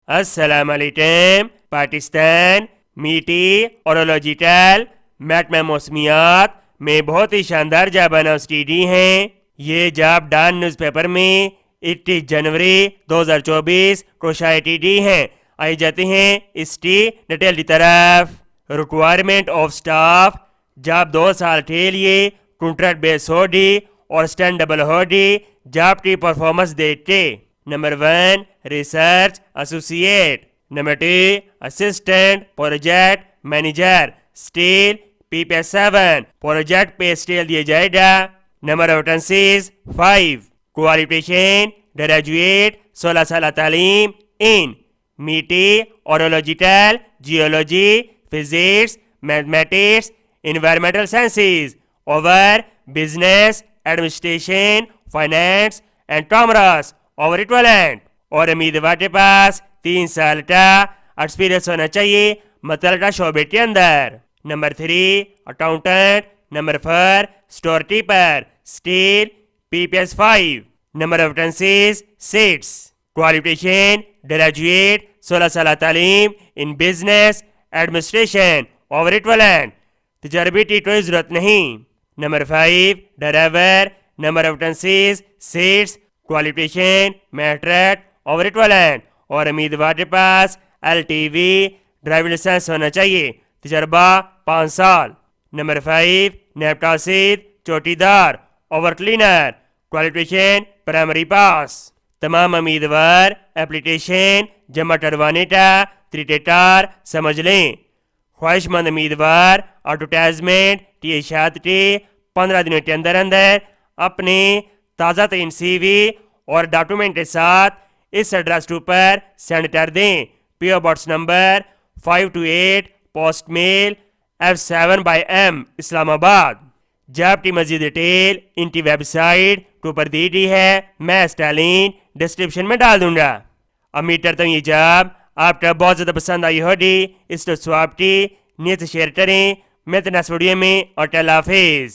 السلام علیکم. پاکستان میٹیورولوجیکل محکمہ موسمیات میں بہت ہی شاندار جاب اناؤنس کی ہیں. یہ جاب ڈان نیوز پیپر میں 21 جنوری 2024 کو شائع کی ہیں. آئی جاتے ہیں اس کی ڈیٹیل کی طرف. Requirement of staff. جاب 2 سال کے لیے کنٹریکٹ بیس ہوگی اور اسٹینڈیبل ہوگی جاب کی پرفارمنس دیکھ کے. Number 1 research associate. Number 2 assistant project manager scale PPS7 project پہ اسٹیل دیا جائے گا. Number of vacancies 5. Qualification graduate 16 سالہ تعلیم in meteorological geology physics mathematics environmental sciences or business administration finance and commerce اور اکویلنٹ. اور امیدوار کے پاس 3 سال کا ایکسپیرئنس ہونا چاہیے متعلقہ شعبے کے اندر. Number 3 accountant. Number 4 store keeper scale PPS5. Number of vacancies 6. Qualification graduate 16 سالہ تعلیم ان بزنس ایڈمنسٹریشن اور اکویلنٹ. تجربے کی کوئی ضرورت نہیں. Number 5 driver. Number of vacancies 6. Qualification matric اور اکویلنٹ. اور امیدوار کے پاس LTV ڈرائیونگ لائسنس ہونا چاہیے. تجربہ 5 سال. نمبر 5 نیب تاسید چوٹی دار اوور کلینر. کوالیفیکیشن پرائمری پاس. تمام امیدوار اپلیکیشن جمع کروانے کا طریقہ کار سمجھ لیں. خواہش مند امیدوار ایڈورٹائزمنٹ کی اشاعت کے 15 دنوں کے اندر اندر اپنے تازہ ترین CV اور ڈاکومنٹ کے ساتھ اس ایڈریس پر سینڈ کر دیں. PO باکس نمبر 528 پوسٹ میل F7/M اسلام آباد. جاب کی مزید ڈیٹیل ان کی ویب سائٹ کے اوپر دی گئی ہے. میں اس کا لنک ڈسکرپشن میں ڈال دوں گا. امید کرتا ہوں یہ جاب آپ کا بہت زیادہ پسند آئی ہوگی. اس کو سواب کی نیت سے شیئر کریں. میں تو نیکسٹ ویڈیو میں اور اللہ حافظ.